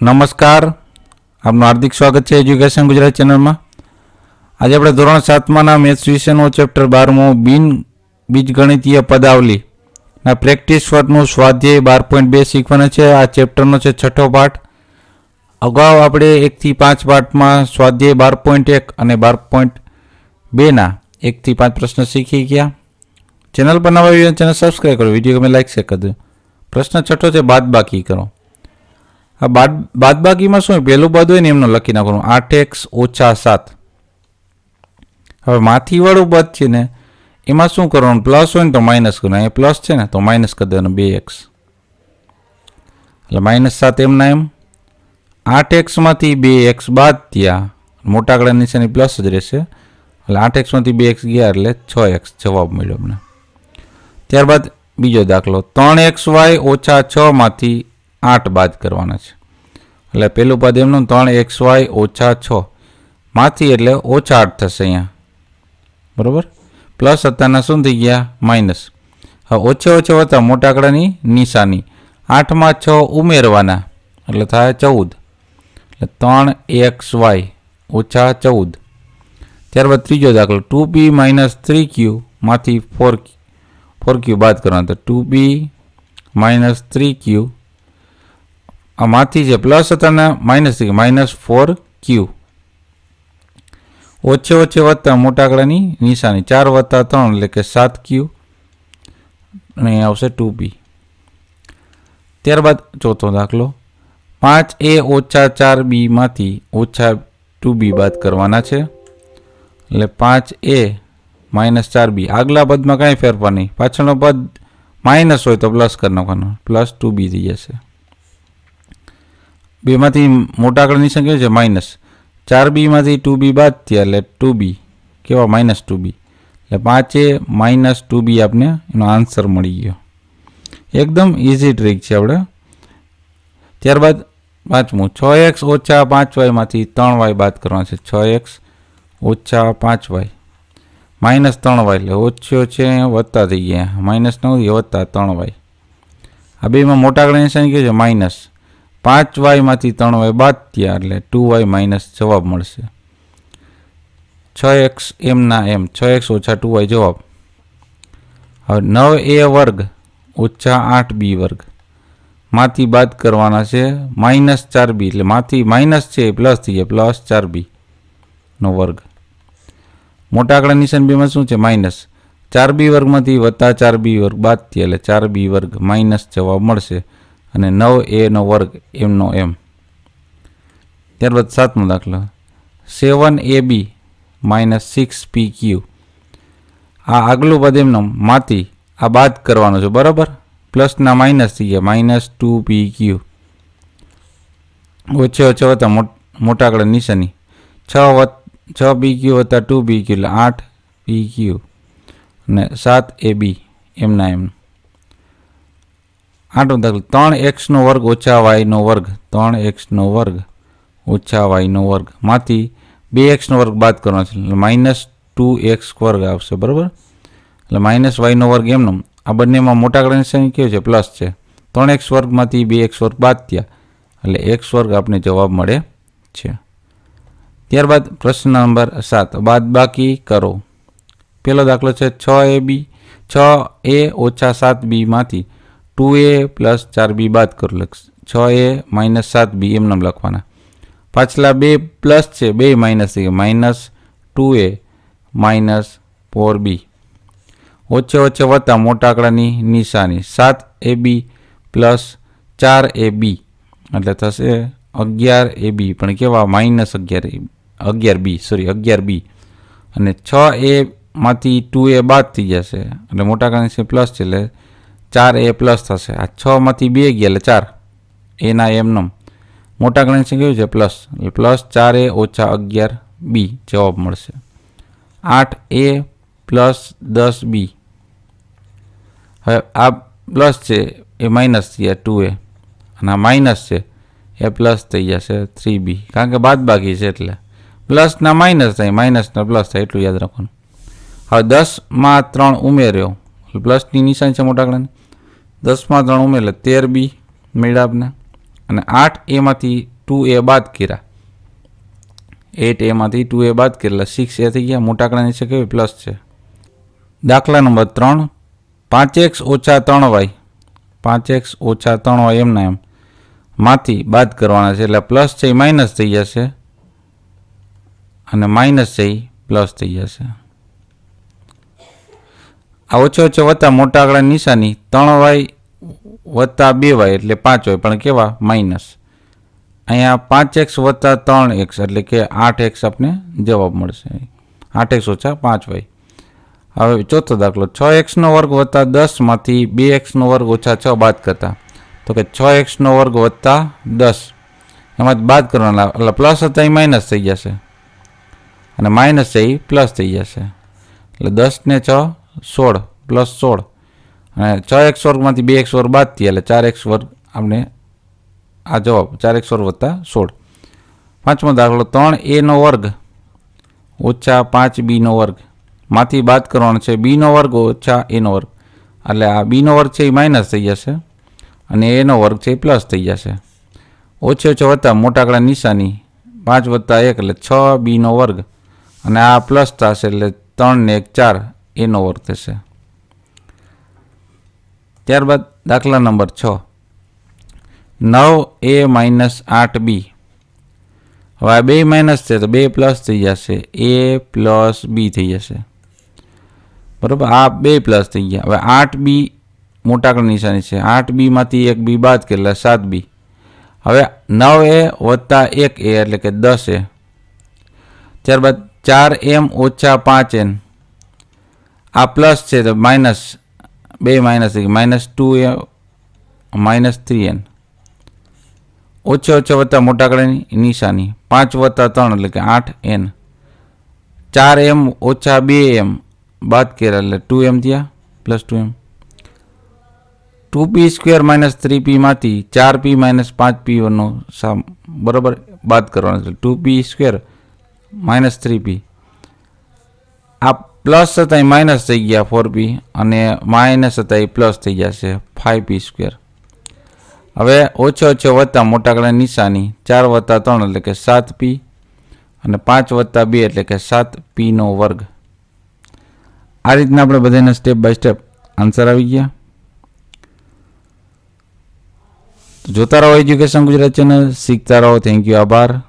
નમસ્કાર, આપનું હાર્દિક સ્વાગત છે એજ્યુકેશન ગુજરાત ચેનલમાં. આજે આપણે ધોરણ 7માના મેથ્સ વિષયનો ચેપ્ટર 12મો બીજગણિતીય પદાવલીના પ્રેક્ટિસ વર્કનું સ્વાધ્યાય 12.2 શીખવાના છે. આ ચેપ્ટરનો છે છઠ્ઠો પાઠ. અગાઉ આપણે 1 થી 5 પાઠમાં સ્વાધ્યાય 12.1 અને 12.2ના 1 થી 5 પ્રશ્ન શીખી ગયા. ચેનલ પર નવા વિડીયો ચેનલ સબસ્ક્રાઈબ કરો, વિડીયો ગમે લાઈક શેર કરજો. પ્રશ્ન છઠ્ઠો છે બાદબાકી કરો. આ બાદબાકીમાં શું પહેલું પદ હોય ને એમનો લખી નાખવાનું 8x - 7. હવે માથી વાળું પદ છે ને એમાં શું કરવાનું, પ્લસ હોય ને તો માઇનસ કરવાનું. અહીંયા પ્લસ છે ને તો માઇનસ કરી દેવાનું 2x, એટલે -7 એમના એમ. 8x માંથી 2x બાદ ત્યાં મોટા આંકડા નિશાની પ્લસ જ રહેશે, એટલે 8x માંથી 2x ગયા એટલે 6x જવાબ મળ્યો અમને. ત્યારબાદ બીજો દાખલો 3xy - 6 માંથી 8 બાદ કરવાના છે, એટલે પેલું પદ એમનું 3xy - 6 માંથી એટલે -8 થશે અહીંયા, બરાબર. પ્લસ અત્યારના શું થઈ ગયા માઇનસ. હવે ઓછે ઓછે વત્તા મોટા આંકડાની નિશાની 8 માં 6 ઉમેરવાના એટલે થાય 14, એટલે 3xy - 14. ત્યારબાદ ત્રીજો દાખલો 2p - 3q માંથી 4q બાદ કરવાના, તો 2p - 3q આમાંથી છે પ્લસ હતા માઇનસ થઈ ગયા -4q. ઓછે ઓછે વત્તા મોટા આંકડાની નિશાની 4 + 3 એટલે કે 7q અને અહીં આવશે 2p. ત્યારબાદ ચોથો દાખલો 5a - 4b માંથી -2b બાદ કરવાના છે, એટલે 5a - 4b. આગલા પદમાં કાંઈ ફેરફાર નહીં, પાછળનો પદ માઇનસ હોય તો પ્લસ કરી નાખવાનો, +2b થઈ જશે. બેમાંથી મોટા આંકડાની સંખ્યા છે માઇનસ. 4b માંથી 2b બાદ થયા એટલે 2b કેવા -2b, એટલે 5a - 2b આપને એનો આન્સર મળી ગયો. એકદમ ઇઝી ટ્રીક છે આપણે. ત્યારબાદ પાંચમું 6x - 5y માંથી 3y બાદ કરવાના છે. 6x - 5y -3y એટલે ઓછે ઓછે વત્તા થઈ ગયા, -9 વત્તા 3y. આ બેમાં મોટા આંકડાની સંખ્યા છે માઇનસ. 5y માંથી 3y બાદ થયા એટલે 2y - જવાબ મળશે. 6x એમના એમ, 6x - 2y જવાબ. હવે 9a વર્ગ - 8b વર્ગ માંથી બાદ કરવાના છે -4b, એટલે માંથી માઇનસ છે પ્લસ થઈ જાય, +4b નો વર્ગ. મોટા આંકડા નિશાન બેમાં શું છે માઇનસ. 4b વર્ગમાંથી +4b વર્ગ બાદ થયા એટલે 4b વર્ગ જવાબ મળશે, અને 9a નો વર્ગ એમનો એમ. ત્યારબાદ સાતમો દાખલો 7ab - 6pq. આ આગલું પદ એમનો માંથી આ બાદ કરવાનું છે, બરાબર. પ્લસના માઇનસ થઈ ગયા -2pq. ઓછે ઓછે વત્તા મોટા આંકડા નિશાની 6pq વત્તા 2pq એટલે 8pq અને 7ab એમના એમ. 8મો દાખલો 3x નો વર્ગ - y નો વર્ગ, 3x નો વર્ગ - y નો વર્ગ માંથી 2x નો વર્ગ બાદ કરવાનો છે, એટલે -2x વર્ગ આવશે, બરાબર. એટલે -y નો વર્ગ એમનો. આ બંનેમાં મોટા આંકડાની સંખ્યા કેવું છે પ્લસ છે. 3x વર્ગમાંથી 2x વર્ગ બાદ થયા એટલે x વર્ગ આપણે જવાબ મળે છે. ત્યારબાદ પ્રશ્ન નંબર 7 બાદબાકી કરો. પહેલો દાખલો છે 6a - 7b માંથી 2a + 4b બાદ કરો. 6a - 7b એમને લખવાના. પાછલા બે પ્લસ છે, બે માઇનસ થઈ ગયા, -2a - 4b. ઓછે ઓછે વત્તા મોટા આંકડાની નિશાની 7ab + 4ab એટલે થશે 11ab, પણ કેવા -11b, અને 6a માંથી 2a બાદ થઈ જશે એટલે મોટા આંકડાની પ્લસ છે એટલે 4a પ્લસ થશે. આ 6 માંથી 2 ગયા એટલે 4 એના એમનો. મોટા આંકડાની સંખ્યા કેવું છે પ્લસ, એટલે +4a - 11b જવાબ મળશે. 8a + 10b. હવે આ પ્લસ છે એ માઇનસ થઈ ગયા 2a, અને આ માઇનસ છે એ પ્લસ થઈ જશે 3b, કારણ કે બાદ બાકી છે એટલે પ્લસના માઇનસ થાય, માઇનસના પ્લસ થાય, એટલું યાદ રાખવાનું. હવે 10 માં 3 ઉમેર્યો, પ્લસની નિશાની છે મોટા આંકડાની, 10 માં 3 ઉમેર એટલે 13b મળ્યા આપને. અને 8 એમાંથી 2a બાદ કર્યા, 8 એમાંથી 2a બાદ કરેલા 6a થઈ ગયા. મોટા આંકડા નીચે કેવી પ્લસ છે. દાખલા નંબર 3, 5x ઓછા 3y, 5x ઓછા 3y એમના એમ માંથી બાદ કરવાના છે, એટલે પ્લસ છે એ માઇનસ થઈ જશે અને માઇનસ છે એ પ્લસ થઈ જશે. આ ઓછો ઓછો વત્તા મોટા આંકડાની નિશાની 3y વત્તા 2y એટલે 5y, પણ કેવા માઇનસ. અહીંયા 5x વત્તા 3x એટલે કે 8x આપણે જવાબ મળશે, 8x ઓછા 5y. હવે ચોથો દાખલો, 6x વર્ગ વત્તા 10 માંથી 2x વર્ગ ઓછા 6 બાદ કરતા, તો કે 6x વર્ગ વત્તા 10 એમાંથી બાદ કરવાના, એટલે પ્લસ હતા એ માઇનસ થઈ જશે અને માઇનસ છે એ પ્લસ થઈ જશે. એટલે 10 ને 6 16 પ્લસ 16 અને 6x વર્ગમાંથી 2x વર્ગ બાદ થયા એટલે 4x વર્ગ આપણે આ જવાબ 4x વર્ગ વત્તા 16. પાંચમો દાખલો, 3a વર્ગ ઓછા 5b વર્ગ માંથી બાદ કરવાનો છે b વર્ગ ઓછા a વર્ગ, એટલે આ b વર્ગ છે એ માઇનસ થઈ જશે અને a વર્ગ છે એ પ્લસ થઈ જશે. ઓછે ઓછો વત્તા મોટા આંકડા નિશાની 5 વત્તા 1 એટલે 6b વર્ગ અને આ પ્લસ થશે એટલે 3 ને 1 4 a વર્ગ થશે. ત્યારબાદ દાખલા નંબર 6, 9a માઇનસ 8b. હવે આ 2 માઇનસ છે તો 2 પ્લસ થઈ જશે, a પ્લસ b થઈ જશે. બરાબર, આ 2 પ્લસ થઈ ગયા. હવે 8b મોટા આંકડા નિશાની છે, 8b માંથી 1b બાદ કે એટલે 7b. હવે 9a વત્તા 1a એટલે કે 10a. ત્યારબાદ 4m ઓછા 5n, આ પ્લસ છે તો માઇનસ 2 માઇનસ થઈ ગયા, માઇનસ 2a માઇનસ 3n. ઓછે ઓછે વત્તા મોટા આંકડાની નિશાની 5 વત્તા 3 એટલે કે 8n. 4m ઓછા 2m બાદ કર્યા એટલે 2m થયા plus 2m. 2p square minus 3p માંથી 4p માઇનસ 5p નો બરાબર બાદ કરવાનો છે, 2p સ્ક્વેર માઇનસ 3p. આ પ્લસ હતા એ માઇનસ થઈ ગયા 4p અને માઇનસ હતા એ પ્લસ થઈ જશે 5p સ્ક્વેર. હવે ઓછો ઓછો વત્તા મોટા આંકડાની નિશાની 4 વત્તા 3 એટલે કે 7p અને 5 વત્તા 2 એટલે કે 7p વર્ગ. આ રીતના આપણે બધાને સ્ટેપ બાય સ્ટેપ આન્સર આવી ગયા. જોતા રહો એજ્યુકેશન ગુજરાત ચેનલ, શીખતા રહો. થેન્ક યુ, આભાર.